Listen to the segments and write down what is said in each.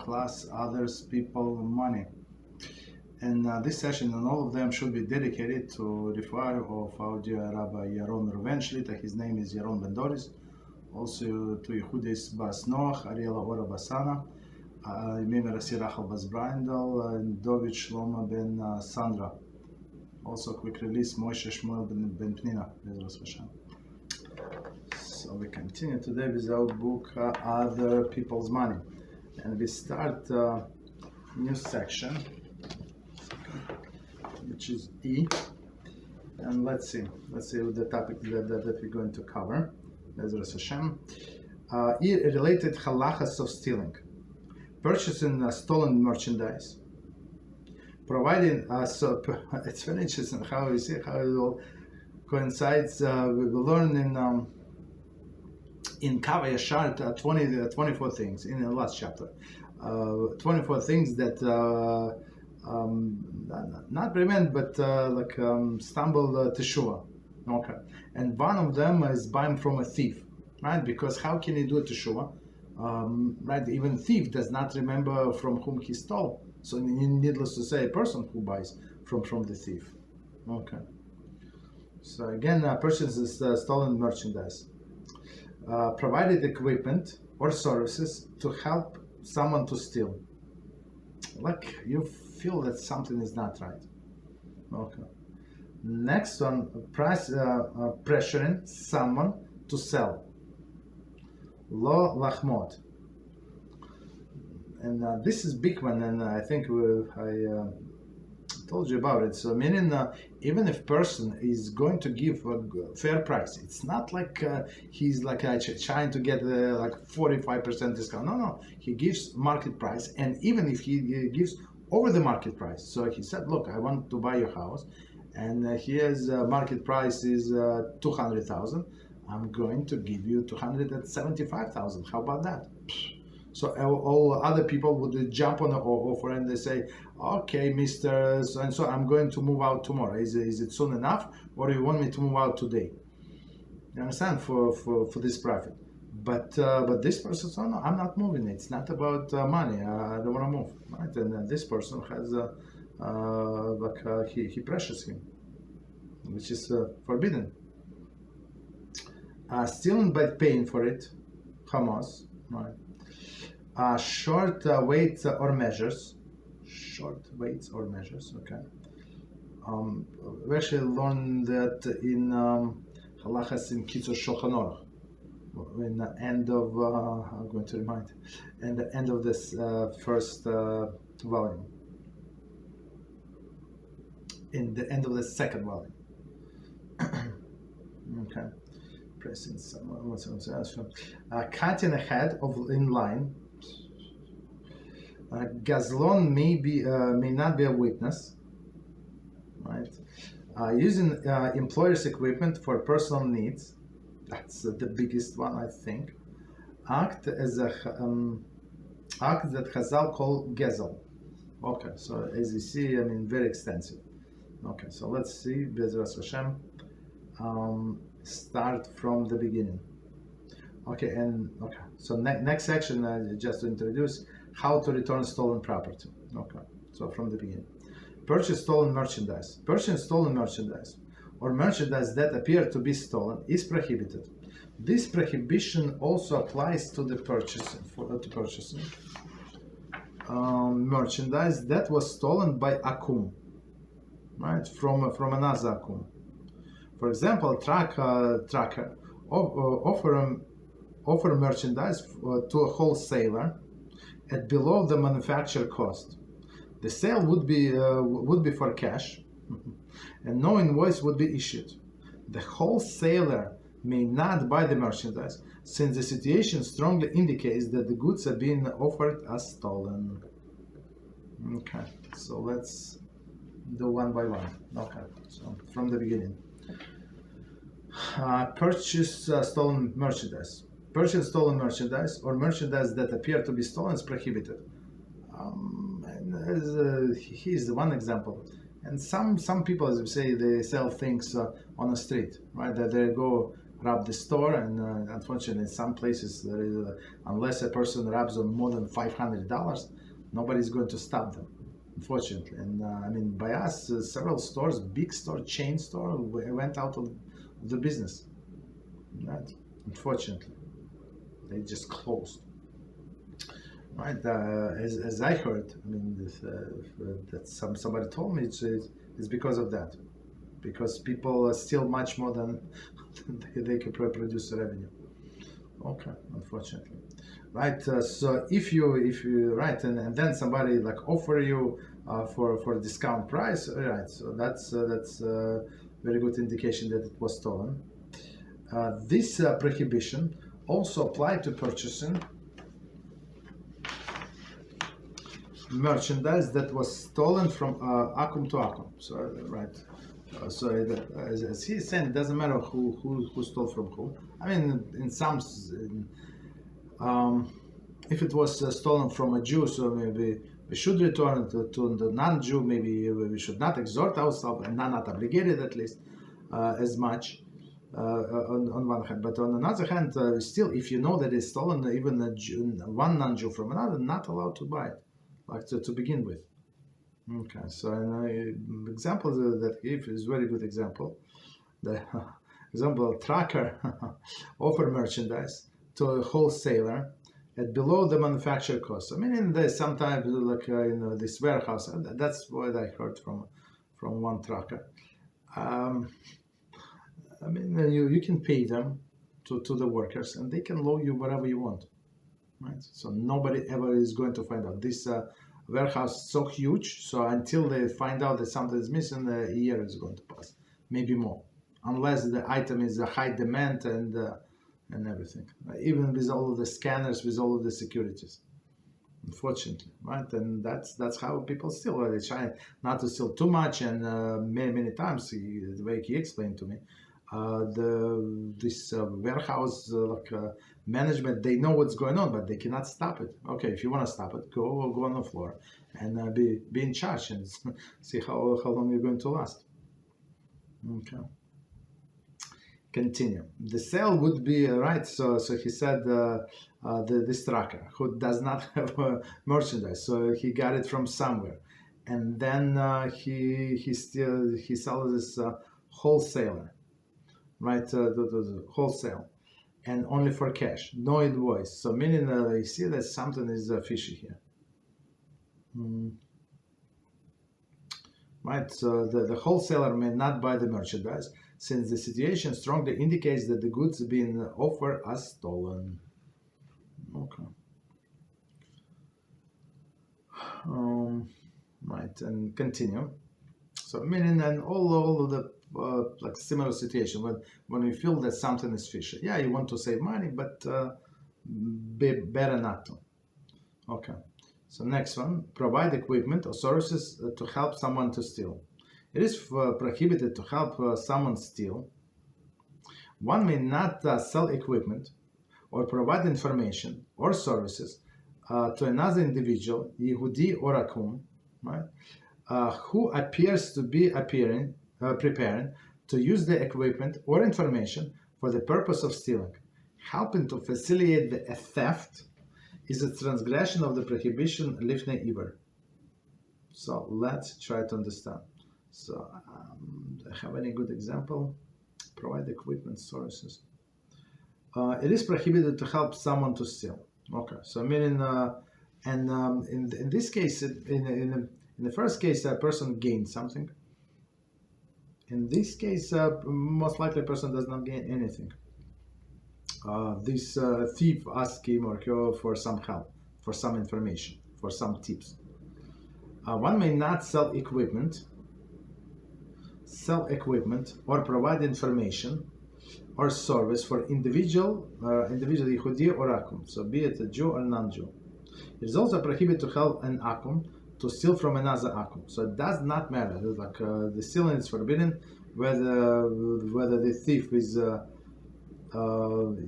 class, others, people, money. And this session and all of them should be dedicated to the fire of our dear Rabbi Yaron Ruven. His name is Yaron Ben Doris. Also to Yehudis Bas Noach, Ariela Ora Basana, Mimir Asirachal Bas Brindel, and David Shlomo Ben Sandra. Also quick release Moshe Shmuel Ben Pnina, Beezrat Hashem. So we continue today with our book Other People's Money, and we start a new section, which is E, and let's see the topic that we're going to cover. Beezrat Hashem. E related halachos of stealing, purchasing stolen merchandise, providing. So it's very interesting how we see how it all coincides. We will learn in Kav Yashar 24 things in the last chapter. 24 things that not prevent, but stumble teshuvah. Okay, and one of them is buying from a thief, right? Because how can he do a teshuvah? Right, even thief does not remember from whom he stole. So needless to say, a person who buys from the thief. Okay. So again, purchases stolen merchandise, provided equipment or services to help someone to steal. Like you feel that something is not right. Okay. Next one, pressuring someone to sell. Lo Sachmod. And this is big one, and I think I told you about it. So meaning, even if person is going to give a fair price, it's not like he's like trying to get like 45% discount. No, he gives market price, and even if he gives over the market price. So he said, look, I want to buy your house, and here's market price is 200,000. I'm going to give you 275,000. How about that? So all other people would jump on the offer and they say, okay, Mr. So and so, I'm going to move out tomorrow. Is it soon enough, or do you want me to move out today? You understand? For this profit. But this person says, no, I'm not moving. It's not about money. I don't want to move. Right? And this person has he pressures him, which is forbidden. Stealing by paying for it, Hamas, right? Short weights or measures. Okay. We actually learned that in Halachos in Kitzur Shulchan Aruch. In the end of I'm going to remind, and the end of this first volume. In the end of the second volume. Okay. Pressing someone else. Cutting ahead of in line. Gazlon may not be a witness, right? Using employer's equipment for personal needs, that's the biggest one, I think. Act as a act that Chazal call gezel. Okay, so as you see, I mean, very extensive. Okay, so let's see, Beezrat Hashem. Start from the beginning. Okay, so next section, just to introduce how to return stolen property. Okay, so from the beginning. Purchase stolen merchandise. Purchase stolen merchandise or merchandise that appear to be stolen is prohibited. This prohibition also applies to the purchasing merchandise that was stolen by Akum, right? From another Akum. For example, tracker offer merchandise to a wholesaler at below the manufacturer cost. The sale would be for cash, and no invoice would be issued. The wholesaler may not buy the merchandise, since the situation strongly indicates that the goods are being offered as stolen. Okay, so let's do one by one. Okay, so from the beginning. Purchase stolen merchandise. Purchase stolen merchandise or merchandise that appear to be stolen is prohibited. Here's the one example. And some people, as we say, they sell things on the street, right? That they go rob the store, and unfortunately in some places there is unless a person robs on more than $500, nobody's going to stop them, unfortunately. And I mean, by us, several stores, big store, chain store, went out of the business, right? Unfortunately, they just closed. Right, as I heard, I mean, that somebody told me it's because of that, because people steal much more than they can produce revenue. Okay, unfortunately, right. So if you right, and then somebody like offer you for a discount price, right? So that's very good indication that it was stolen. This prohibition also applied to purchasing merchandise that was stolen from Akum to Akum. So right, so as he's saying, it doesn't matter who stole from who. I mean, in some, if it was stolen from a Jew, so maybe we should return it to the non-Jew. Maybe we should not exhort ourselves and not obligated at least as much. On one hand, but on another hand, still, if you know that it's stolen, even one non-Jew from another, not allowed to buy it. Like to begin with. Okay, so an example that he gave is very good example. The example, a trucker offer merchandise to a wholesaler at below the manufacturer cost. I mean, in the sometimes like this warehouse. That's what I heard from one trucker. I mean, you can pay them to the workers, and they can load you whatever you want. Right, so nobody ever is going to find out. This warehouse is so huge, so until they find out that something is missing, a year is going to pass, maybe more, unless the item is a high demand and everything. Even with all of the scanners, with all of the securities, unfortunately, right? And that's how people steal. They try not to steal too much, and many times, the way he explained to me, this warehouse management, they know what's going on, but they cannot stop it. Okay, if you want to stop it, go on the floor and be in charge and see how long you're going to last. Okay. Continue. The sale would be right. So he said this trucker who does not have merchandise, so he got it from somewhere, and then he sells this wholesaler. Right, the wholesale, and only for cash, no invoice. So meaning you see that something is fishy here. Right, so the wholesaler may not buy the merchandise since the situation strongly indicates that the goods being offered are stolen. Okay. Right, and continue. So meaning, and all of the like similar situation when you feel that something is fishy. Yeah, you want to save money, but better not to. Okay. So next one, provide equipment or services to help someone to steal. It is prohibited to help someone steal. One may not sell equipment or provide information or services to another individual, Yehudi or Akum, right, who appears to be preparing to use the equipment or information for the purpose of stealing. Helping to facilitate a theft is a transgression of the prohibition lifnei iver. So let's try to understand. So do I have any good example? Provide equipment sources. It is prohibited to help someone to steal. Okay, so meaning, in this case, in the first case, a person gained something. In this case, most likely a person does not gain anything. This thief asked him or her for some help, for some information, for some tips. One may not sell equipment or provide information or service for individual Yehudi or Akum, so be it a Jew or non-Jew. It is also prohibited to help an Akum to steal from another Akum. So it does not matter. Like the stealing is forbidden, whether the thief is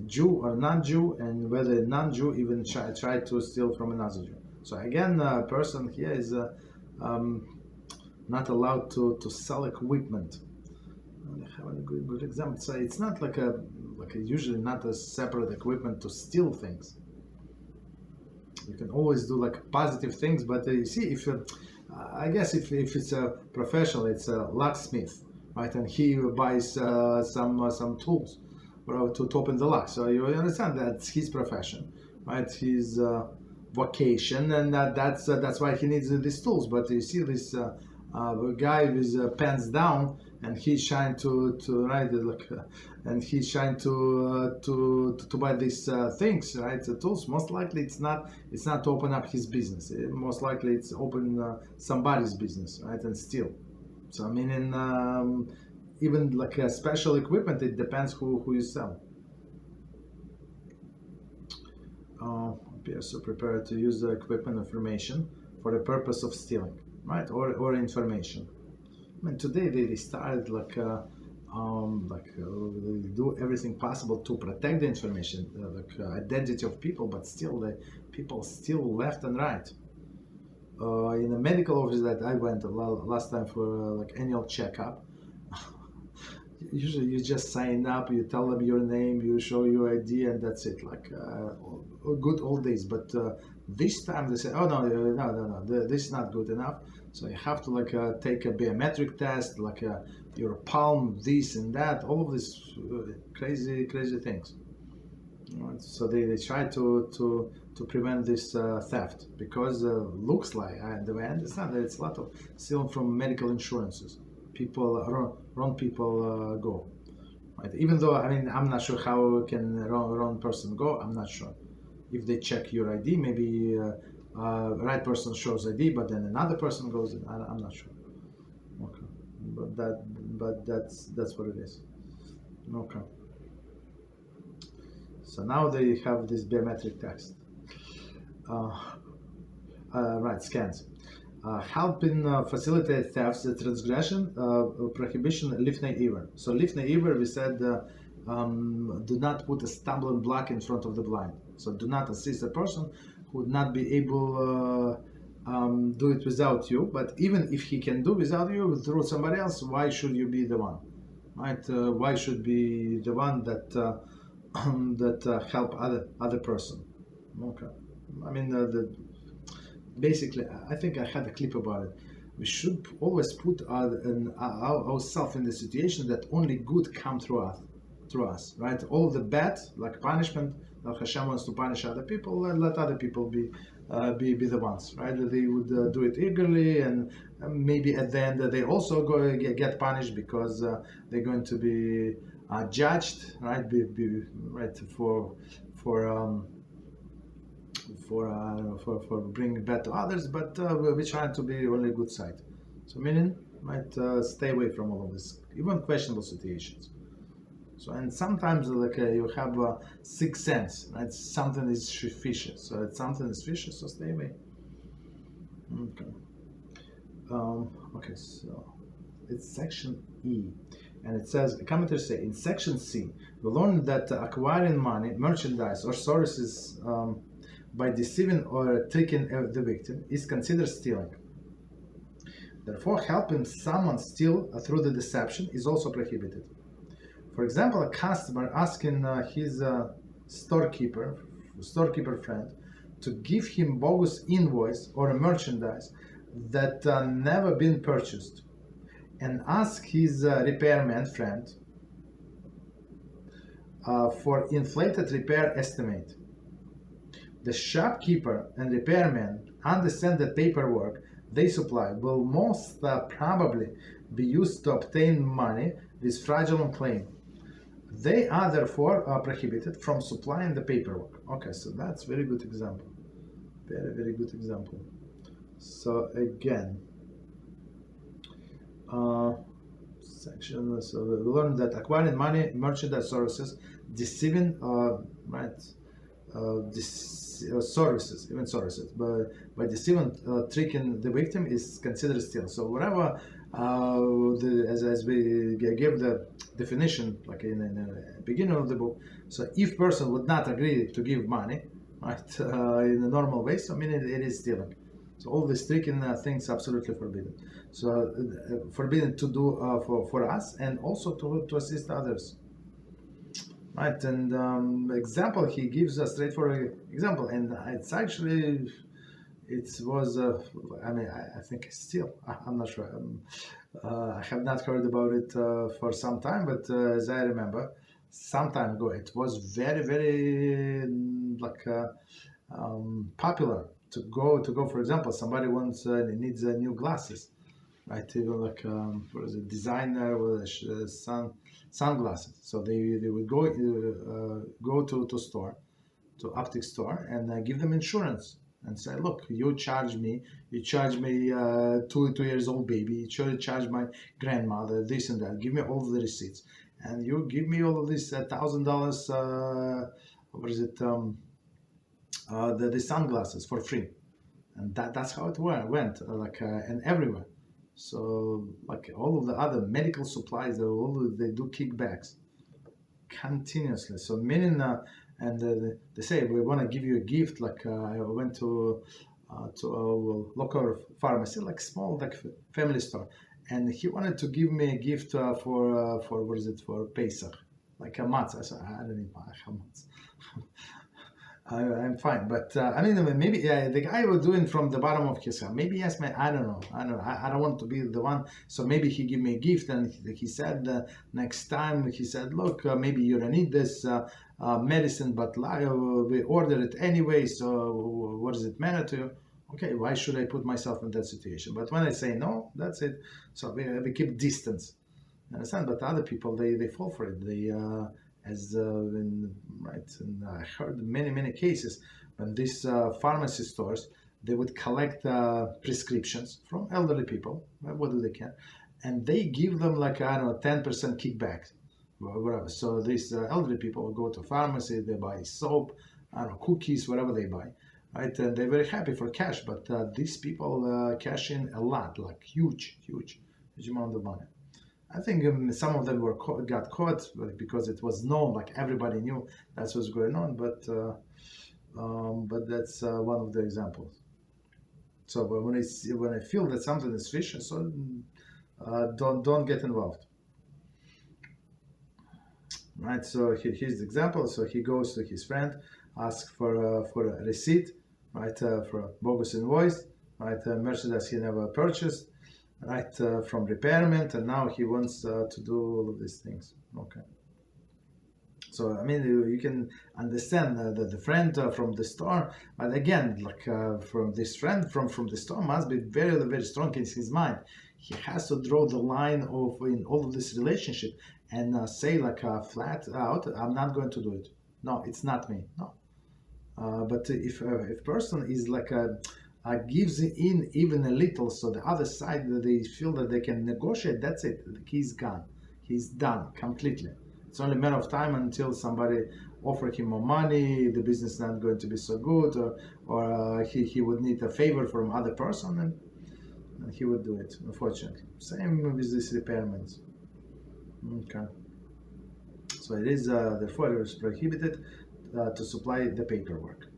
Jew or non-Jew, and whether a non-Jew even tried to steal from another Jew. So again, a person here is not allowed to sell equipment. I have a good example. So it's not like usually not a separate equipment to steal things. You can always do like positive things, but you see, if I guess if it's a professional, it's a locksmith, right? And he buys some tools to open the lock. So you understand that's his profession, right? His vocation, and that's why he needs these tools. But you see this guy with pants down, and he's trying to write and he's trying to buy these things, right? The tools. Most likely, it's not to open up his business. Most likely, it's open somebody's business, right, and steal. So I mean, even like a special equipment, it depends who you sell. Appears so prepared to use the equipment information for the purpose of stealing, right, or information. I mean, today they started they do everything possible to protect the information, identity of people, but still the people steal left and right. In a medical office that I went last time for annual checkup, usually you just sign up, you tell them your name, you show your ID, and that's it. Good old days. But this time they say, oh no, this is not good enough. So you have to take a biometric test, your palm, this and that, all of these crazy things. Right? So they try to prevent this theft, because looks like, the way I understand that it's a lot of stealing from medical insurances. Wrong people go. Right? Even though, I mean, I'm not sure how can wrong person go. I'm not sure. If they check your ID, maybe right person shows ID, but then another person goes in. I'm not sure. Okay, but that's what it is. Okay. So now they have this biometric text. Right, scans. Helping facilitate thefts, the transgression, prohibition, lifnei iver. So lifnei iver, we said, do not put a stumbling block in front of the blind. So do not assist a person who would not be able do it without you. But even if he can do without you through somebody else, why should you be the one, right? Why should be the one that help other person? Okay. I mean, basically, I think I had a clip about it. We should always put ourselves in the situation that only good come through us, right? All the bad, like punishment, Hashem wants to punish other people, and let other people be the ones, right? They would do it eagerly, and maybe at the end they also get punished, because they're going to be judged, right? Right for bringing bad to others, but we're trying to be only good side. So meaning, might stay away from all of this, even questionable situations. So, and sometimes you have a sixth sense, right? Something is fishy. So if something is fishy, so stay away. Okay. Okay, so it's section E, and it says, commentators say, in section C, we learn that acquiring money, merchandise, or services by deceiving or tricking the victim is considered stealing. Therefore, helping someone steal through the deception is also prohibited. For example, a customer asking his storekeeper friend to give him bogus invoice or a merchandise that never been purchased, and ask his repairman friend for inflated repair estimate. The shopkeeper and repairman understand that paperwork they supply will most probably be used to obtain money with fraudulent claim. They are therefore prohibited from supplying the paperwork. Okay, so that's very good example. Very good example. So again, section. So we learned that acquiring money, merchandise, services, deceiving, services, even services, by deceiving, tricking the victim is considered steal. So whatever, as we gave the definition, like in the beginning of the book. So if person would not agree to give money, right, in a normal way, so I mean it is stealing. So all these tricking things absolutely forbidden. So forbidden to do for us, and also to assist others. Right, and example, he gives a straightforward example, and it's actually, it was, I think still, I'm not sure. I have not heard about it for some time, but as I remember, some time ago, it was very, very popular to go. For example, somebody needs new glasses, right? Even what is it, designer with sunglasses. So they would go to store, to optic store, and give them insurance and say, look, you charge me 2 years old baby, you charge my grandmother this and that, give me all the receipts, and you give me all of this $1,000 what is it, the sunglasses for free. And that's how it went, and everywhere. So all of the other medical supplies, they do kickbacks continuously. So meaning, they say, we want to give you a gift. I went to a local pharmacy, small family store, and he wanted to give me a gift for what is it, for Pesach, like a matzah. I said, I don't need matzah. I'm fine, but maybe the guy was doing from the bottom of his heart. Maybe yes, man. I don't know. I don't want to be the one. So maybe he gave me a gift, and he said next time, he said, look, maybe you don't need this medicine, but we order it anyway. So what does it matter to you? Okay, why should I put myself in that situation? But when I say no, that's it. So we keep distance. You understand? But other people, they fall for it. They and I heard many cases when these pharmacy stores, they would collect prescriptions from elderly people, what do they can, and they give them 10% kickback, whatever. So these elderly people will go to pharmacy, they buy soap, cookies, whatever they buy, right? And they're very happy for cash, but these people cash in a lot, huge amount of money. I think some of them got caught because it was known, everybody knew that's what's going on. But that's one of the examples. So when I feel that something is fishy, so don't get involved. Right. So here's the example. So he goes to his friend, asks for a receipt, right, for a bogus invoice, right, Mercedes he never purchased, right, from repairment, and now he wants to do all of these things. Okay. So you can understand the friend from the store, but again, from this friend from the store must be very, very strong in his mind. He has to draw the line in all of this relationship and say flat out, I'm not going to do it. No, it's not me. No. But if person is gives in even a little, so the other side, they feel that they can negotiate, that's it. He's gone. He's done completely. It's only a matter of time until somebody offer him more money, the business is not going to be so good, or he would need a favor from other person, and he would do it, unfortunately. Same with these repairments. Okay. So it is, therefore, it is prohibited to supply the paperwork.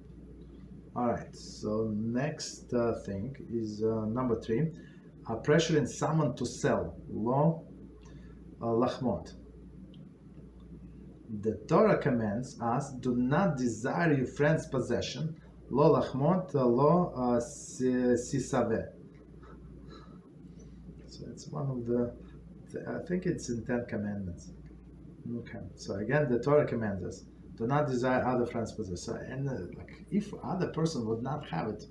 All right, so next thing is number 3, pressuring someone to sell, Lo Sachmod. The Torah commands us, do not desire your friend's possession, Lo Sachmod, Lo Sisaveh. So it's one of the, I think it's in 10 commandments. Okay, so again, the Torah commands us, do not desire other friends' possession. And if other person would not have it,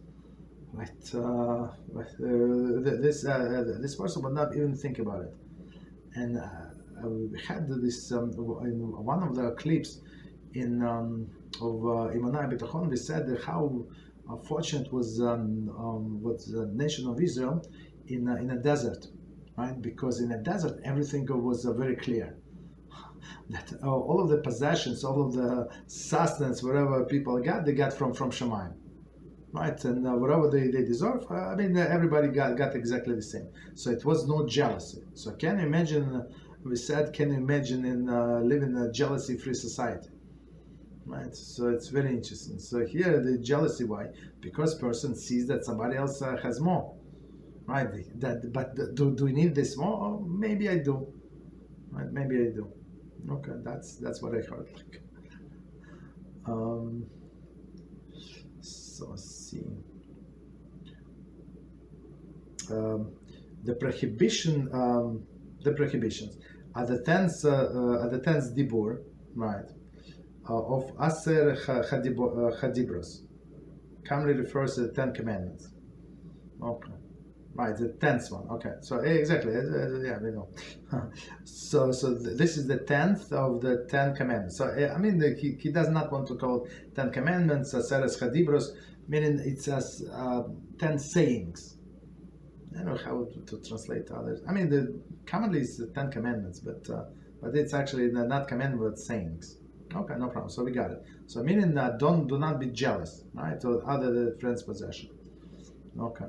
right? This person would not even think about it. And we had this in one of the clips of Imanai Bitachon. We said how fortunate was the nation of Israel in a desert, right? Because in a desert everything was very clear. That all of the possessions, all of the sustenance, whatever people got, they got from Shemayim, right? And whatever they deserve, everybody got exactly the same. So it was no jealousy. So can you imagine? We said, can you imagine live in a jealousy-free society? right? So it's very interesting. So here the jealousy, why? Because person sees that somebody else has more, right? Do we need this more? Oh, maybe I do, right? Maybe I do. Okay, that's what I heard. So let's see. The prohibitions are the tense dibur, right? Of Aser Chadibros. Commonly refers to the 10 Commandments. Okay. Right, the 10th one. Okay, so exactly, yeah, we know. So this is the 10th of the 10 Commandments. So I mean, he does not want to call 10 Commandments Aseres Chadibros, meaning it's as 10 sayings. I don't know how to translate others. I mean, commonly it's the 10 Commandments, but it's actually not commandment but sayings. Okay, no problem. So we got it. So meaning that do not be jealous, right, of other friend's possession. Okay.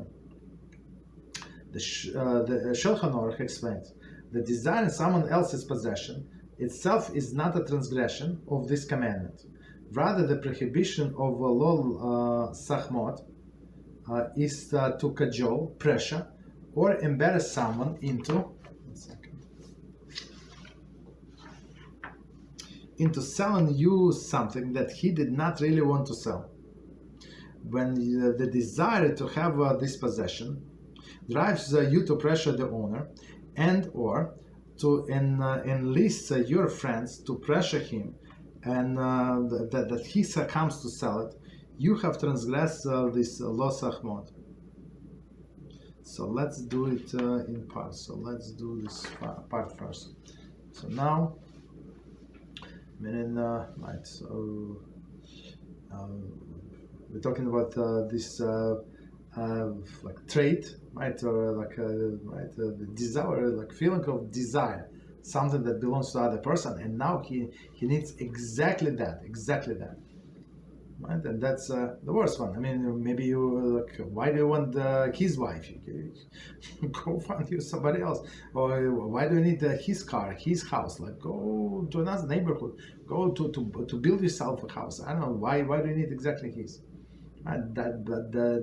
The Shulchan Aruch explains, the desire in someone else's possession itself is not a transgression of this commandment. Rather, the prohibition of Lo Sachmod is to cajole, pressure, or embarrass someone into selling you something that he did not really want to sell. When the desire to have this possession drives you to pressure the owner and or to enlist your friends to pressure him and that he succumbs to sell it, you have transgressed this Lo Sachmod. So let's do it in parts. So let's do this part first. So now, right, so we're talking about this like trait, right, or like the desire, like feeling of desire, something that belongs to other person, and now he needs exactly that, right? And that's the worst one. I mean, maybe you like, why do you want his wife? Go find you somebody else. Or why do you need his car, his house? Like, go to another neighborhood. Go to build yourself a house. I don't know why do you need exactly his? And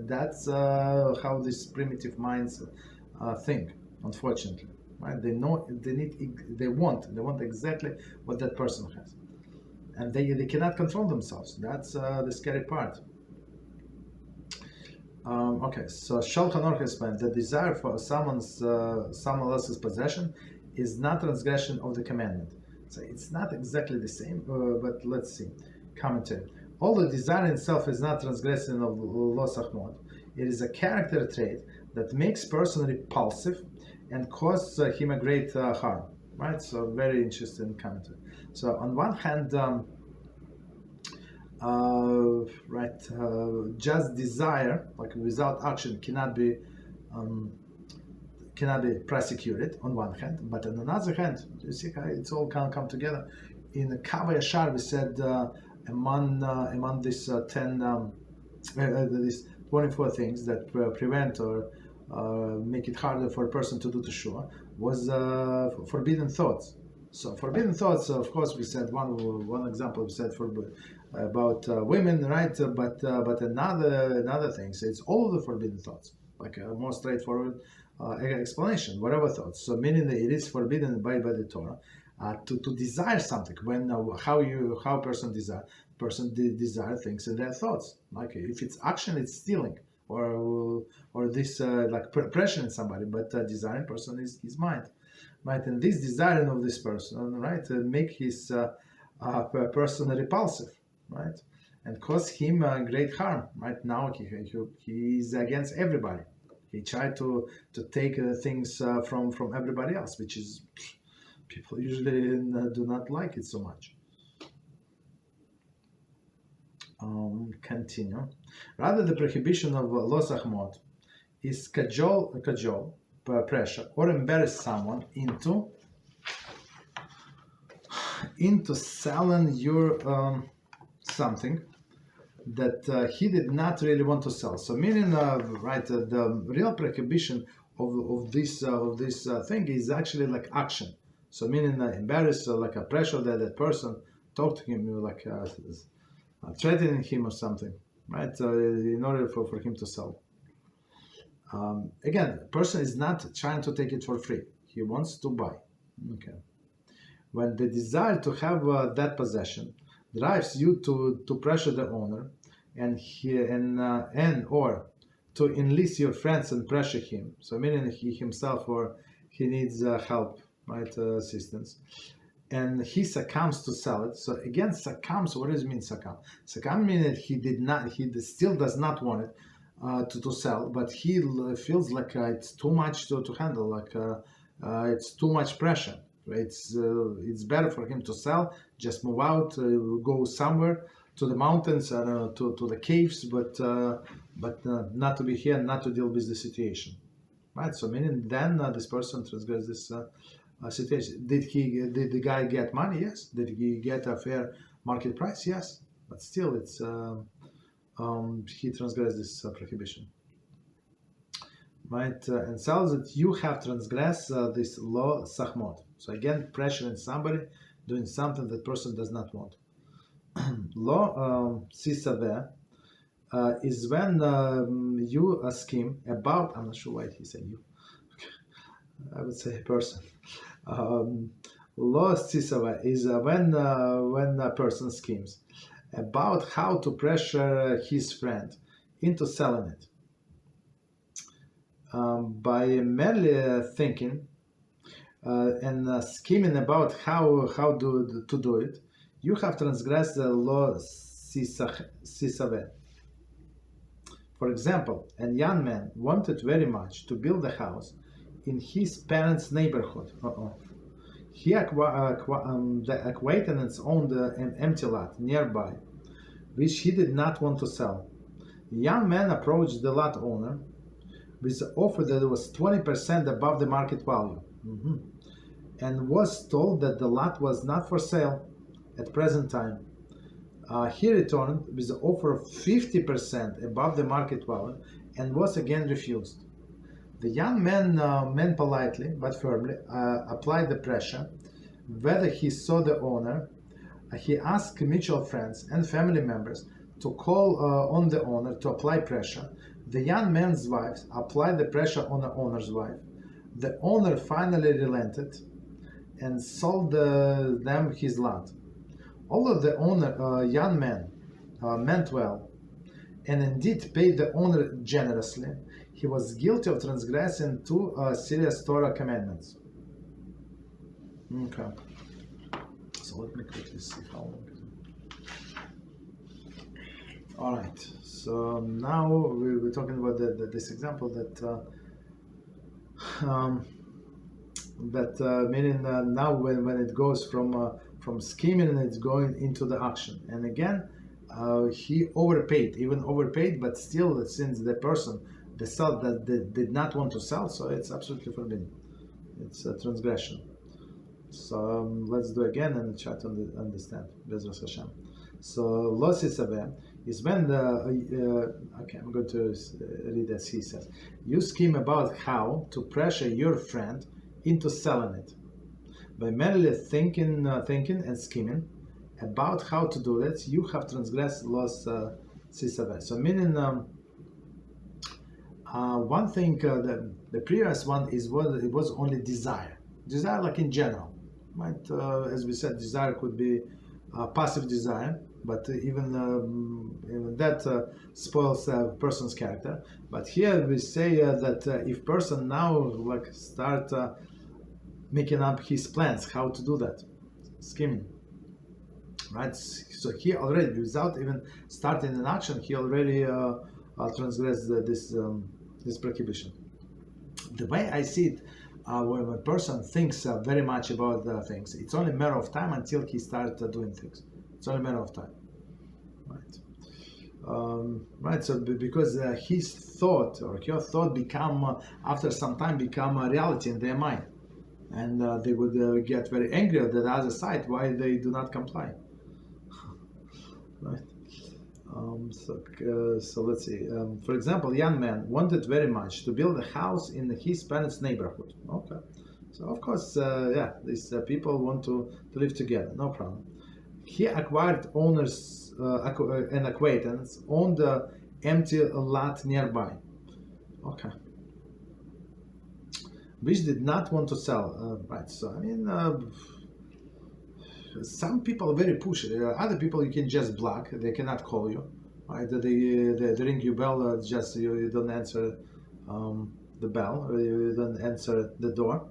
that's how these primitive minds think. Unfortunately, right? They know they want exactly what that person has. And they cannot control themselves. That's the scary part. Okay, so Shulchan Aruch explains the desire for someone else's possession is not transgression of the commandment. So it's not exactly the same, but let's see. Commentary. Although desire in itself is not transgression of Lo Sachmod, it is a character trait that makes person repulsive and causes him a great harm. Right? So very interesting commentary. So on one hand, just desire, like without action, cannot be prosecuted on one hand, but on another hand, you see how it's all can come together. In the Kaveh Yashar, we said among these 24 things that prevent or make it harder for a person to do teshuva was forbidden thoughts. So forbidden thoughts, of course, we said one example we said about women, right? But another thing, so it's all the forbidden thoughts, like a more straightforward explanation, whatever thoughts. So meaning that it is forbidden by the Torah to desire something when how a person desire things in their thoughts. Like if it's action, it's stealing or this like pressure in somebody, but desiring person is his mind. Right, and this desiring of this person, right, make his person repulsive, right, and cause him great harm. Right now, he is against everybody. He tried to take things from everybody else, which is people usually do not like it so much. Continue. Rather, the prohibition of Lo Sachmod is cajole, pressure, or embarrass someone into selling your something that he did not really want to sell. So meaning, the real prohibition of this thing is actually like action. So meaning embarrass, like a pressure that person talk to him, like threatening him or something, right? In order for him to sell. Again, the person is not trying to take it for free. He wants to buy. Okay. When the desire to have that possession drives you to pressure the owner, and or to enlist your friends and pressure him. So meaning he himself or he needs help, right? Assistance. And he succumbs to sell it. So again, succumbs, what does it mean succumb? Succumb means that he still does not want it to sell, but he feels like it's too much to handle, like it's too much pressure. It's better for him to sell, just move out, go somewhere to the mountains, to the caves, but not to be here, not to deal with the situation, right? So meaning then this person transgressed this situation. Did the guy get money? Yes. Did he get a fair market price? Yes. But still, it's he transgressed this prohibition, right? And tells that you have transgressed this Lo Sachmod. So again, pressuring somebody doing something that person does not want. Lo Sachmod is when you scheme about. I'm not sure why he said you. I would say person. Lo Sachmod is when a person schemes about how to pressure his friend into selling it. By merely thinking and scheming about how to do it, you have transgressed the Lo Sachmod. For example, a young man wanted very much to build a house in his parents' neighborhood. The acquaintance owned an empty lot nearby, which he did not want to sell. The young man approached the lot owner with the offer that was 20% above the market value, and was told that the lot was not for sale at present time. He returned with the offer of 50% above the market value and was again refused. The young man politely but firmly applied the pressure. Whether he saw the owner, he asked mutual friends and family members to call on the owner to apply pressure. The young man's wife applied the pressure on the owner's wife. The owner finally relented and sold them his lot. Although the young man meant well and indeed paid the owner generously, he was guilty of transgressing two serious Torah commandments. Okay. So let me quickly see how long is it. All right. So now we're talking about this example that meaning now when it goes from scheming and it's going into the action, and again he overpaid, but still since the person the seller that did not want to sell, so it's absolutely forbidden. It's a transgression. So let's do again and try to understand. Beezrat Hashem. So Lo Sachmod is when okay, I'm going to read as he says. You scheme about how to pressure your friend into selling it by merely thinking and scheming about how to do that. You have transgressed Lo Sachmod. So meaning. One thing, the previous one it was only desire like in general, right? As we said, desire could be passive desire, but even that spoils a person's character. But here we say that if person now like start making up his plans, how to do that, scheming, right? So he already, without even starting an action, he already transgressed this prohibition. The way I see it, when a person thinks very much about things, it's only a matter of time until he starts doing things. It's only a matter of time, right? Right. So because his thought or your thought become after some time become a reality in their mind, and they would get very angry at the other side why they do not comply. Right. So let's see. For example, a young man wanted very much to build a house in his parents' neighborhood. Okay. So of course, these people want to live together. No problem. He acquired owners an acquaintance owned the empty lot nearby. Okay. Which did not want to sell. Right. So I mean, some people are very pushy. Other people you can just block. They cannot call you. Right? They ring you bell. Just you don't answer the bell. Or you don't answer the door.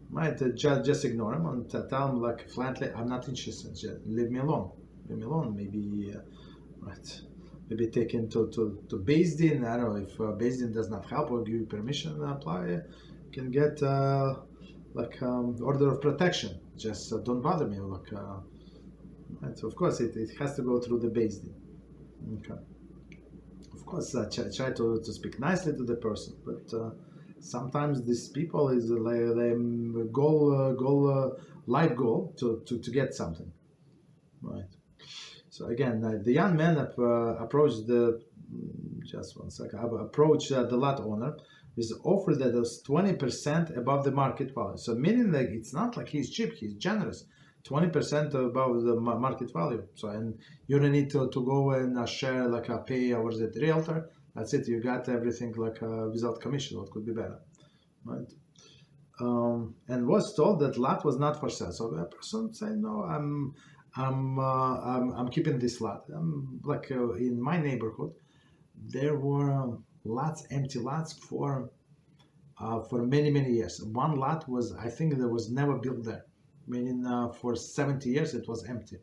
Right? Just ignore them and tell them like flatly, I'm not interested. Just leave me alone. Leave me alone. Maybe right. Maybe take him to Beis Din. I don't know if Beis Din does not help or give you permission to apply. You can get order of protection. Just don't bother me. Right. So of course it has to go through the Beis Din. Okay. Of course, try to speak nicely to the person, but sometimes these people is life goal to get something. Right. So again, the young man approached approached the lot owner with the offer that was 20% above the market value. So meaning that it's not like he's cheap, he's generous. 20% above the market value. So and you don't need to go and share pay or the realtor. That's it. You got everything without commission. What could be better, right? And was told that lot was not for sale. So the person said, no, I'm keeping this lot. In my neighborhood, there were empty lots for many years. One lot was, I think, there was never built there. Meaning for 70 years it was empty.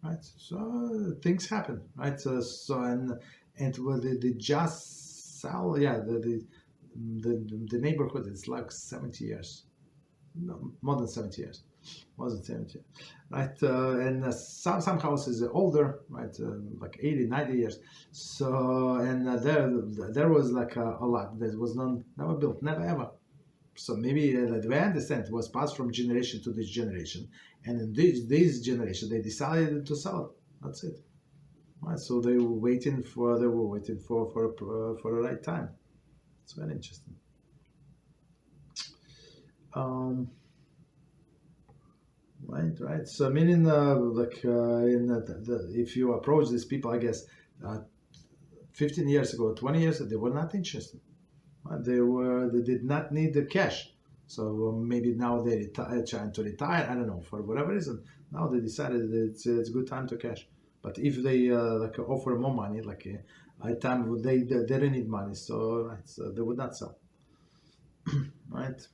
Right. So things happen. Right. So and they just sell. Yeah. The neighborhood is like 70 years. No, more than 70 years. More than 70 years. Right. And some houses are older. Right. 80, 90 years. So and there was a lot that was never built. Never ever. So maybe the way I understand it was passed from generation to this generation, and in this generation they decided to sell it. That's it. Right. So they were waiting for the right time. It's very interesting. Right. So meaning if you approach these people, I guess 15 years ago, 20 years ago, they were not interested. They did not need the cash, so maybe now they're trying to retire. I don't know, for whatever reason. Now they decided that it's a good time to cash. But if they offer more money, at time they don't need money, so they would not sell. Right?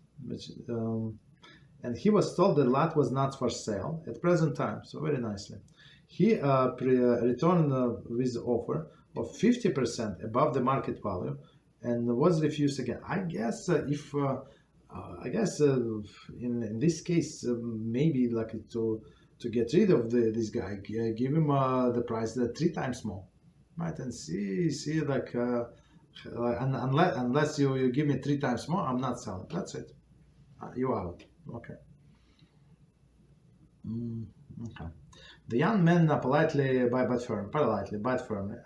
And he was told the lot was not for sale at present time. So very nicely, he returned with the offer of 50% above the market value. And was refused again. I guess in this case maybe to get rid of this guy, give him the price 3 times more, right? And see unless you give me 3 times more, I'm not selling. That's it. You're out. Okay. Okay. The young man politely but firmly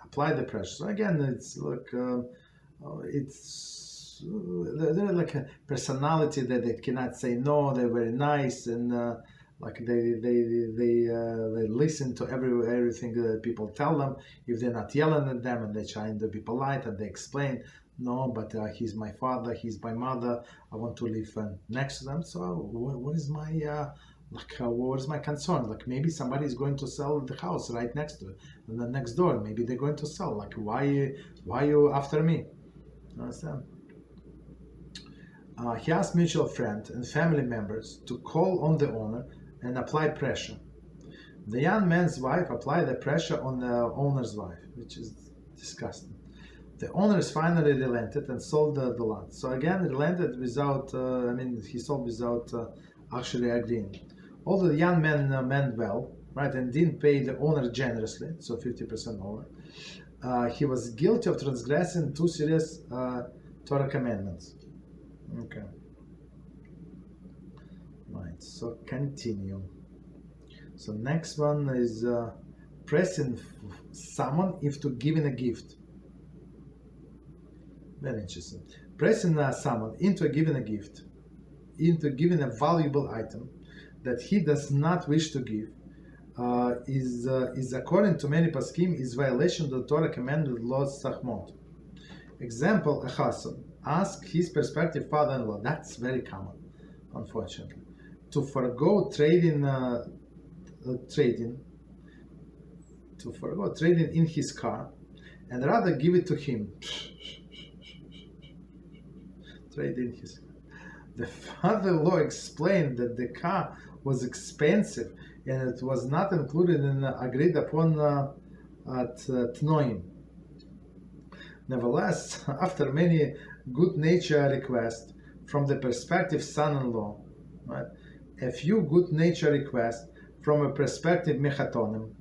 applied the pressure. So again, it's it's they're a personality that they cannot say no. They're very nice and they listen to everything that people tell them. If they're not yelling at them and they're trying to be polite and they explain, no, but he's my father, he's my mother. I want to live next to them. So what is my what is my concern? Maybe somebody is going to sell the house right next to it, and the next door. Maybe they're going to sell. Why you after me? Understand? He asked mutual friend and family members to call on the owner and apply pressure. The young man's wife applied the pressure on the owner's wife, which is disgusting. The owners finally relented and sold the lot. So again, relented without, he sold without actually agreeing. Although the young man meant well, right, and didn't pay the owner generously, so 50% over, he was guilty of transgressing 2 serious Torah commandments. Okay. Right, so continue. So next one is pressing someone into giving a gift. Very interesting. Pressing someone into giving a gift, into giving a valuable item that he does not wish to give, is according to many paskim is violation of the Torah commandment Lo Sachmod. Example: a chassan ask his prospective father-in-law. That's very common, unfortunately, to forgo trading in his car, and rather give it to him. Trade in his. The father-in-law explained that the car was expensive and it was not included in agreed upon tnoim. Nevertheless, after many good-natured requests from the prospective son-in-law, right, a few good-natured requests from a prospective mechatonim,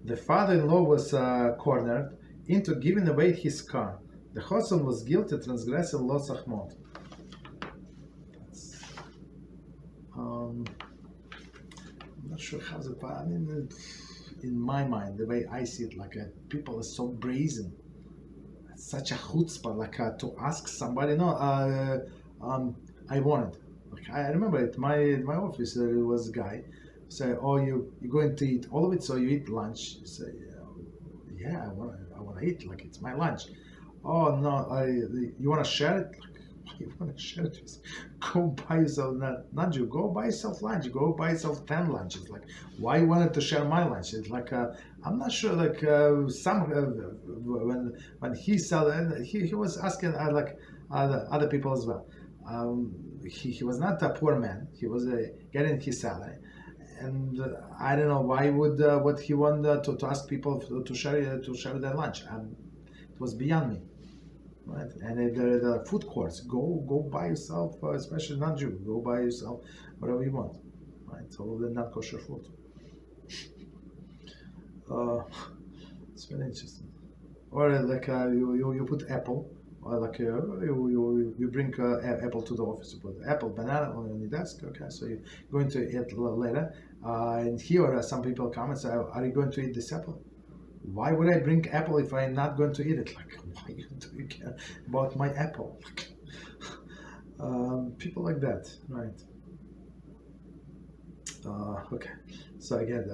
the father-in-law was cornered into giving away his car. The chassan was guilty of transgressing Lo Sachmod. I'm not sure how to put it. I mean, in my mind, the way I see it, like people are so brazen, such a chutzpah, like to ask somebody, no, I want it. Like, I remember at my office there was a guy say, oh, you're going to eat all of it, so you eat lunch. You say, yeah, I want to eat, like it's my lunch. Oh no, you want to share it? Like, why you want to share it? Go buy yourself, not you, go buy yourself lunch, go buy yourself 10 lunches. Like, why you wanted to share my lunch? It's like, I'm not sure, like, when he said, he was asking, like, other people as well. He was not a poor man, he was getting his salary. And I don't know why would he want to ask people to share their lunch. It was beyond me. Right, and the food courts. Go buy yourself, especially not Jew. Go buy yourself whatever you want. Right, all of the not kosher food. It's very interesting. Or like you put apple, or like you bring apple to the office. You put apple, banana on your desk. Okay, so you're going to eat later. And here some people come and say, "Are you going to eat this apple?" Why would I bring apple if I'm not going to eat it? Like, why do you care about my apple? People like that, right? Okay, so again,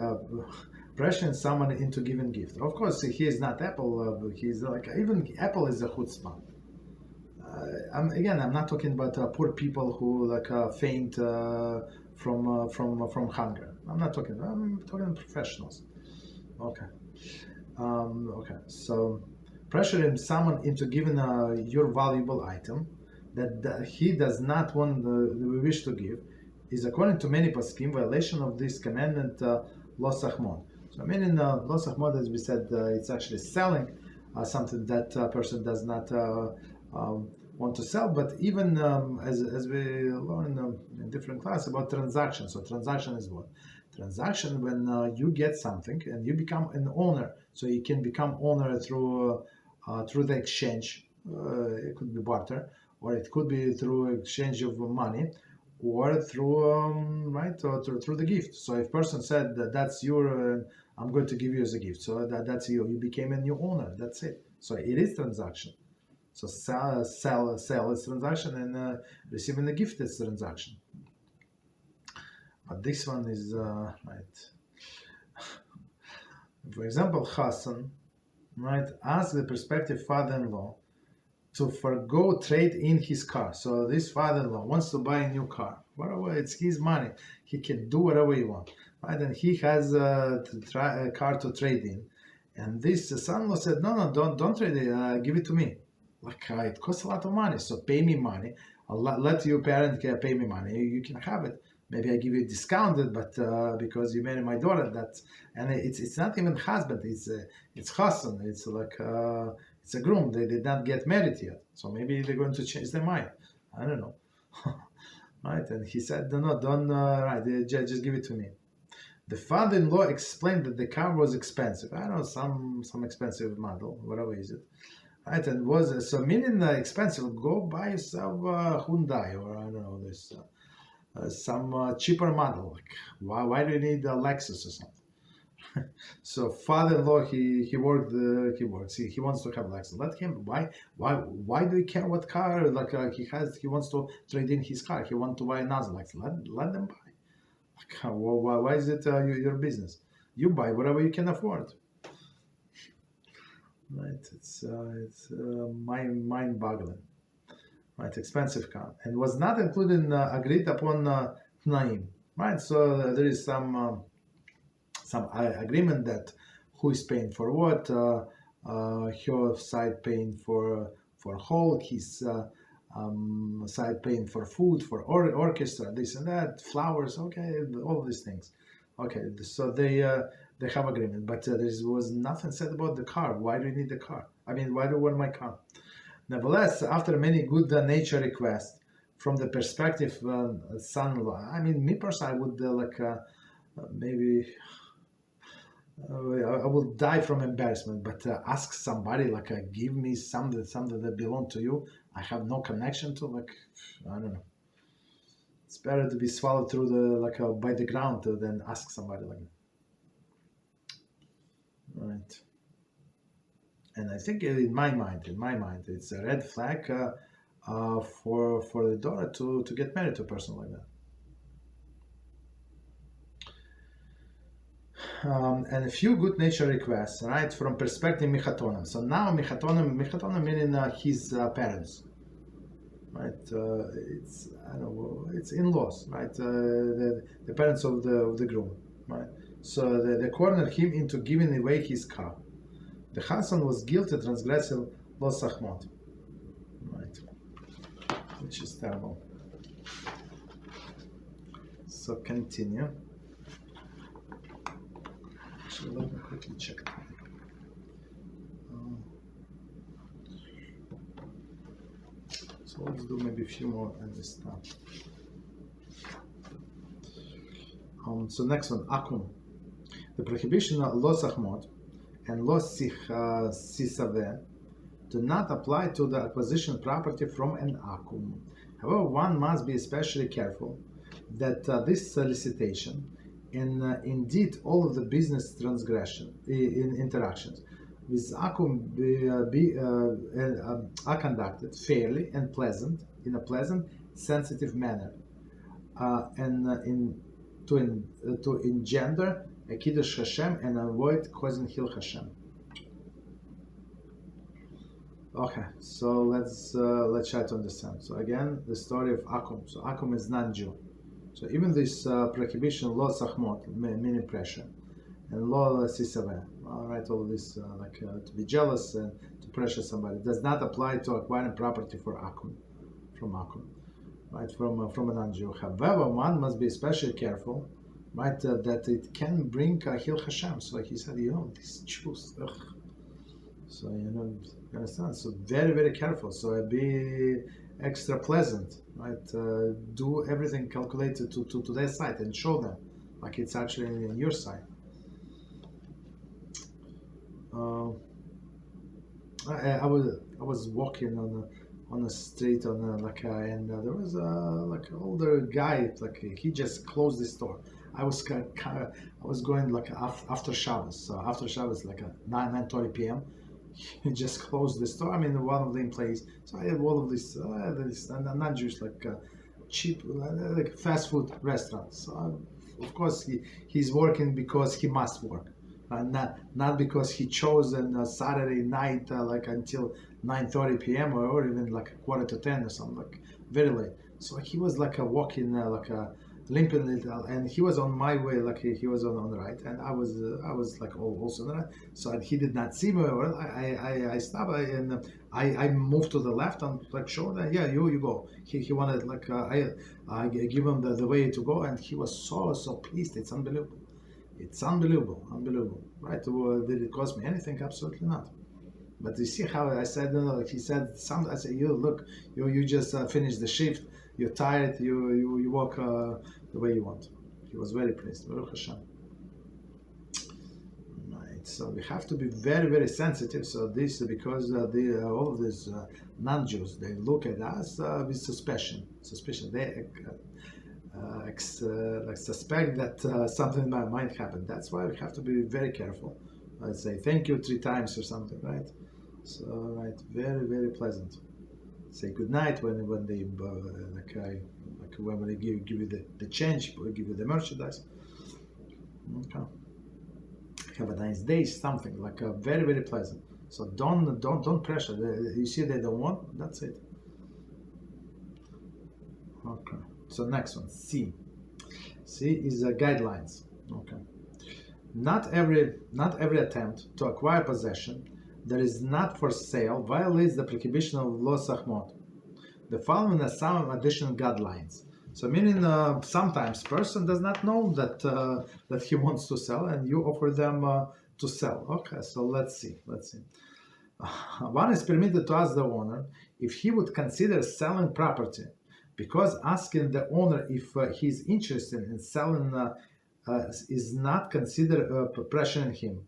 pressuring someone into giving gift. Of course, he is not apple. He's like, even apple is a chutzpah. I'm not talking about poor people who like faint from hunger. I'm talking professionals. Okay. Okay, so pressuring someone into giving your valuable item that he does not wish to give is, according to many poskim, violation of this commandment Lo Sachmod. So, meaning Lo Sachmod, as we said, it's actually selling something that person does not want to sell. But even as we learn in different classes about transaction. So transaction is what? Transaction when you get something and you become an owner. So you can become owner through the exchange. It could be barter, or it could be through exchange of money, or through through the gift. So if person said that's your, I'm going to give you as a gift. So that's you. You became a new owner. That's it. So it is transaction. So sell is transaction, and receiving the gift is transaction. But this one is right. For example, Hassan, right, asked the prospective father-in-law to forgo trade in his car. So this father-in-law wants to buy a new car. Whatever, it's his money. He can do whatever he wants. Right? And he has a car to trade in. And this son-in-law said, no, don't trade it. Give it to me. Like, it costs a lot of money. So pay me money. I'll let your parent pay me money. You can have it. Maybe I give you discounted, but because you married my daughter, and it's not even husband. It's Hassan. It's like it's a groom. They did not get married yet, so maybe they're going to change their mind. I don't know, right? And he said, no, don't. Right, just give it to me. The father-in-law explained that the car was expensive. I don't know, some expensive model, whatever is it. Right, and was so meaning expensive. Go buy yourself Hyundai, or I don't know this. Some cheaper model. Like, why do you need a Lexus or something? So father-in-law, he works. He wants to have Lexus. Let him. Why do you care what car? Like he wants to trade in his car. He wants to buy another Lexus. Let them buy. Why is it your business? You buy whatever you can afford. Right? It's mind-boggling. Right? Expensive car, and was not included in agreed upon tnaim. Right? So there is some agreement that who is paying for what. Her side paying for whole, his side paying for food, for orchestra, this and that, flowers, okay, all these things. Okay, so they have agreement, but there was nothing said about the car. Why do you need the car? I mean, why do you want my car? Nevertheless, after many good nature requests, from the perspective son-in-law, I mean, me personally, I would maybe I will die from embarrassment, but ask somebody give me something that belong to you. I have no connection to, I don't know. It's better to be swallowed through the by the ground than ask somebody like that. Right. And I think in my mind, it's a red flag for the daughter to get married to a person like that. And a few good nature requests, right, from perspective michatonim. So now michatonim meaning his parents, right? It's it's in-laws, right? The parents of the groom, right? So they cornered him into giving away his car. The husband was guilty of transgressing Lo Sachmod, right? Which is terrible. So continue. Let me quickly check. So let's do maybe a few more on this stuff. So next one, Akum. The prohibition of Lo Sachmod and Lo Sachmod do not apply to the acquisition of property from an Akum. However, one must be especially careful that this solicitation and indeed all of the business transgression in interactions with Akum are conducted fairly and in a pleasant, sensitive manner, and to engender a kiddush Hashem and avoid causing Hil Hashem. Okay, so let's try to understand. So again, the story of Akum. So Akum is non-Jew. So even this prohibition, Lo Sachmod, meaning pressure, and Lo Sachmod, all right, all this to be jealous and to pressure somebody, does not apply to acquiring property for Akum, from Akum, right, from a non-Jew. However, one must be especially careful, right, that it can bring Hil Hashem. So he said, these Jews, ugh. So you understand. So very, very careful. So be extra pleasant, right? Do everything calculated to their side and show them like it's actually in your side. I was walking on a street and there was an older guy, he just closed the store. I was going after Shabbos. So after Shabbos, 9:30 p.m. He just closed the store. I mean, one of the employees. So I had all of this, not Jewish, cheap, fast food restaurants. So of course, he's working because he must work, not because he chose on Saturday night, until 9:30 p.m. or even 9:45 or something, very late. So he was walking, limping little, and he was on my way, he was on the right, and I was also on the right. So he did not see me. Well, I stopped and I moved to the left and showed that you go. He wanted I give him the way to go, and he was so pleased. It's unbelievable. It's unbelievable, right? Did it cost me anything? Absolutely not. But you see how I said, no, he said something. I said, you just finished the shift. You're tired. You walk the way you want. He was very pleased. Baruch Hashem. Right. So we have to be very, very sensitive. So this because all of these non-Jews, they look at us with suspicion. They suspect that something might happen. That's why we have to be very careful. Let's say thank you 3 times or something, right? So very, very pleasant. Say good night when they when they give you the change, we give you the merchandise. Okay. Have a nice day, something like a very, very pleasant. So don't pressure. You see they don't want, that's it. Okay. So next one, C. C is guidelines. Okay. Not every attempt to acquire possession that is not for sale violates the prohibition of Lo Sachmod. The following are some additional guidelines. So meaning sometimes person does not know that he wants to sell, and you offer them to sell. Okay, so let's see. One is permitted to ask the owner if he would consider selling property, because asking the owner if he's interested in selling is not considered pressuring him.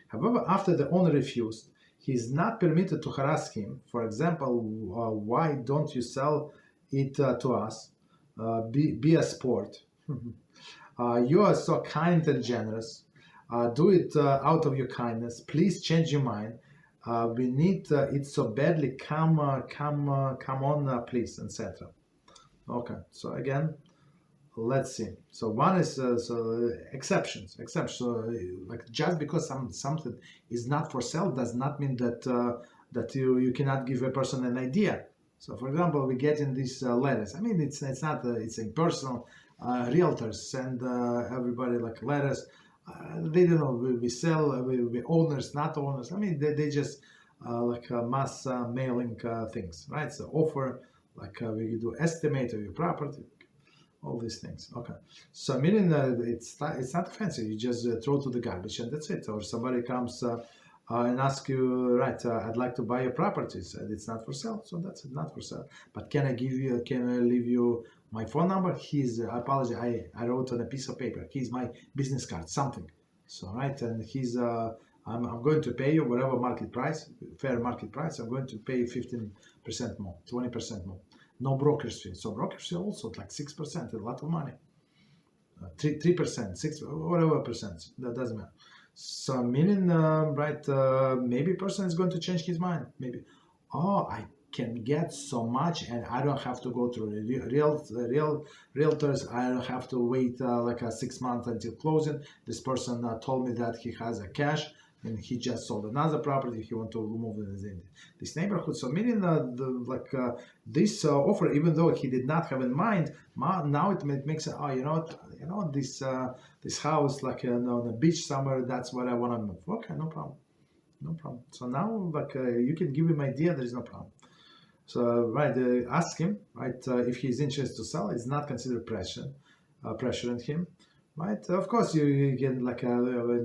However, after the owner refused, he is not permitted to harass him. For example, why don't you sell it to us? Be a sport. You are so kind and generous. Do it out of your kindness. Please change your mind. We need it so badly. Come on, please, etc. Okay. So again, let's see. So one is exceptions. So like just because something is not for sale does not mean that you cannot give a person an idea. So for example, we get in these letters. I mean, it's not it's impersonal. Realtors send everybody like letters. They don't know we sell, we owners, not owners. I mean, they just like mass mailing things, right? So offer, like we do estimate of your property, all these things. Okay, so meaning it's not offensive. You just throw to the garbage and that's it. Or somebody comes and asks you, right? I'd like to buy your properties. It's not for sale, so that's it, not for sale. But can I leave you my phone number? I apologize. I wrote on a piece of paper. Here's my business card, something. So right, and I'm going to pay you whatever market price, fair market price. I'm going to pay you 15% more, 20% more. No broker's fee. So broker's fee also like 6%, a lot of money. 3%, 6, whatever percent. That doesn't matter. So meaning, maybe person is going to change his mind. Maybe, I can get so much and I don't have to go through realtors. I don't have to wait 6 months until closing. This person told me that he has a cash and he just sold another property. He want to move in this neighborhood. So meaning this offer, even though he did not have in mind, now it makes it, this house on the beach somewhere, that's what I want to move. Okay, no problem. So now you can give him idea, there is no problem. So ask him if he's interested to sell. It's not considered pressuring him, right? Of course, you get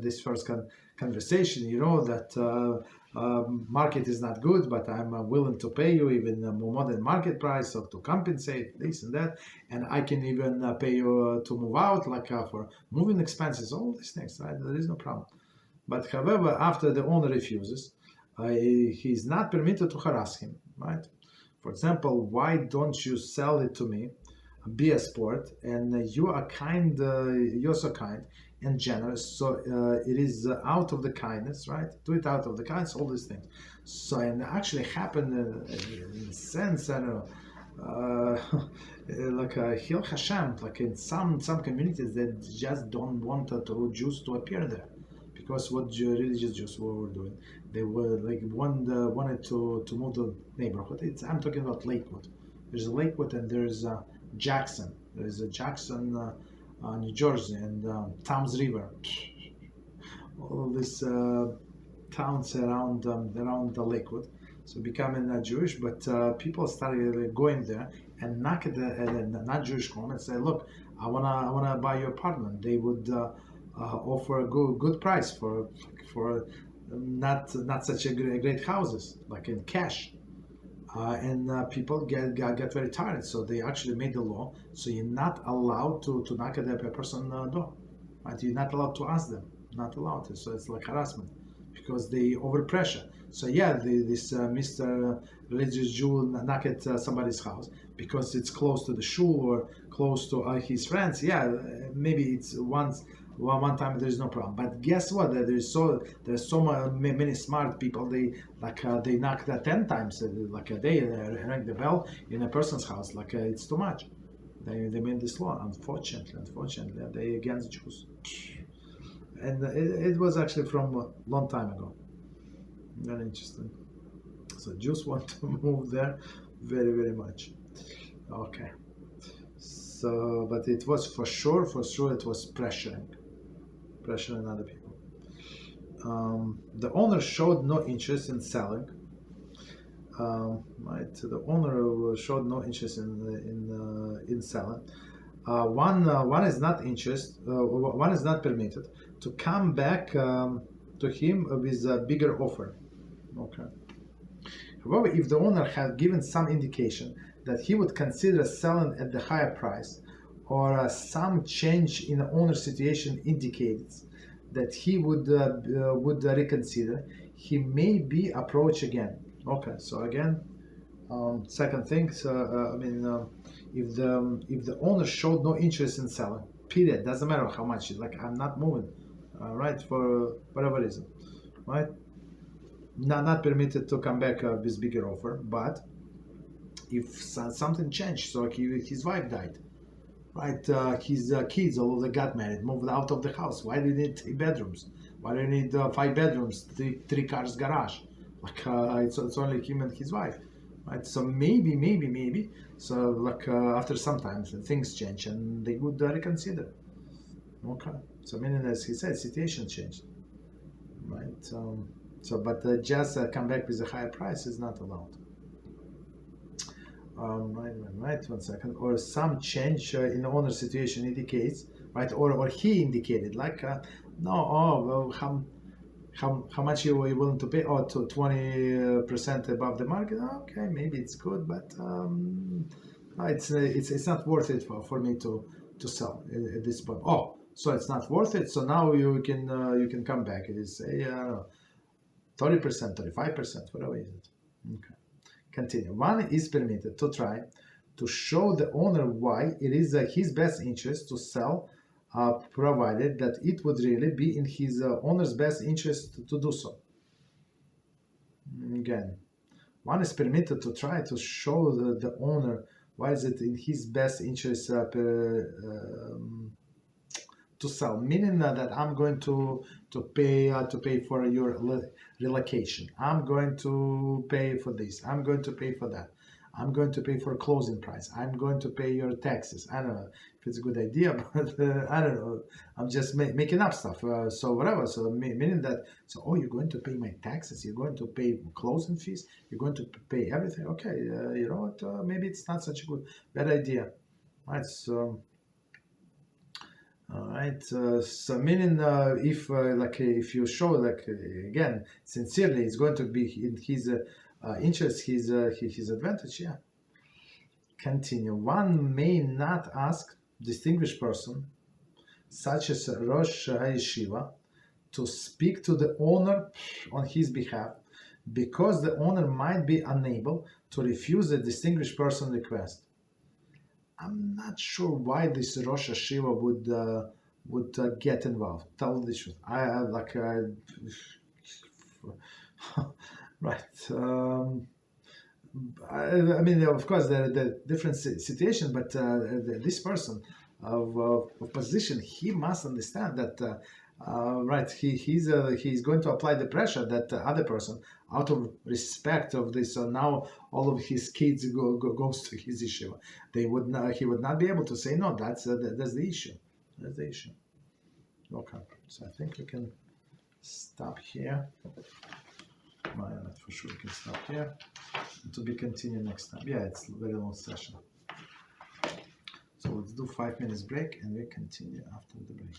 this first conversation. You know that market is not good, but I'm willing to pay you even more than market price, so to compensate this and that, and I can even pay you to move out, for moving expenses, all these things. Right? There is no problem. But however, after the owner refuses, he's not permitted to harass him, right? For example, why don't you sell it to me? Be a sport, and you are kind. You're so kind and generous. So it is out of the kindness, right? Do it out of the kindness. All these things. So and actually happened in a sense. I don't know. Hil Hashem, in some communities that just don't want Jews to appear there. Because what religious Jews were doing, they were wanted to move the neighborhood. I'm talking about Lakewood. There's a Lakewood and there's Jackson. There's a Jackson, New Jersey, and Thames River. All these towns around the Lakewood. So becoming Jewish, but people started going there and knock at the not Jewish home and say, "Look, I wanna buy your apartment." They would offer a good price for not such a great houses, like in cash, and people get very tired. So they actually made the law. So you're not allowed to knock at the person's door, right? You're not allowed to ask them, not allowed to. So it's like harassment because they overpressure. So this Mr. Religious Jew knock at somebody's house because it's close to the shul or close to his friends. Maybe it's one time there's no problem, but guess what? There's so many smart people. They knock that 10 times a day. They ring the bell in a person's house. It's too much. They made this law. Unfortunately, they against Jews, and it was actually from a long time ago. Very interesting. So Jews want to move there very, very much. Okay. So, but it was for sure, it was pressuring other people. The owner showed no interest in selling. Right. The owner showed no interest in selling. One is not one is not permitted to come back to him with a bigger offer. Okay. However, if the owner had given some indication that he would consider selling at the higher price, or some change in the owner's situation indicates that he would reconsider, he may be approached again. Okay, so again, second thing. So if the owner showed no interest in selling, period, doesn't matter how much. Like, I'm not moving, right, for whatever reason, right? Not permitted to come back with bigger offer. But if something changed, so his wife died, right? His kids all of them got married, moved out of the house. Why do you need 3 bedrooms? Why do you need 5 bedrooms, three cars garage? Like, it's only him and his wife, right? So maybe. So like after some time things change and they would reconsider. Okay. So meaning, as he said, situation changed, right? So, but just come back with a higher price is not allowed. Right, 1 second. Or some change in the owner's situation indicates, right? Or he indicated, like, well, how much you were willing to pay? Oh, to 20% above the market. Okay, maybe it's good, but it's not worth it for me to sell at this point. Oh, so it's not worth it. So now you can come back. It is 30%, 35%, whatever is it. Okay. Continue. One is permitted to try to show the owner why it is his best interest to sell, provided that it would really be in his owner's best interest to do so. Again, one is permitted to try to show the owner why is it in his best interest to sell, meaning that I'm going to pay for your relocation. I'm going to pay for this. I'm going to pay for that. I'm going to pay for a closing price. I'm going to pay your taxes. I don't know if it's a good idea, but I don't know. I'm just making up stuff. So whatever. So meaning that, so, oh, you're going to pay my taxes. You're going to pay closing fees. You're going to pay everything. Okay, you know what? Maybe it's not such a bad idea. Right. So. All right. So meaning, if you show, like, again, sincerely, it's going to be in his interest, his advantage. Yeah. Continue. One may not ask distinguished person, such as Rosh Yeshiva, to speak to the owner on his behalf, because the owner might be unable to refuse the distinguished person request. I'm not sure why this Rosh Yeshiva would get involved. Tell the truth. Right. I mean, of course, there are different situations, but this person of position, he must understand that. Right, he's going to apply the pressure that the other person, out of respect of this. So now all of his kids goes to his yeshiva. He would not be able to say no. That's the issue. That's the issue. Okay, so I think we can stop here. For sure we can stop here. To be continued next time. Yeah, it's a very long session. So let's do 5 minutes break and we continue after the break.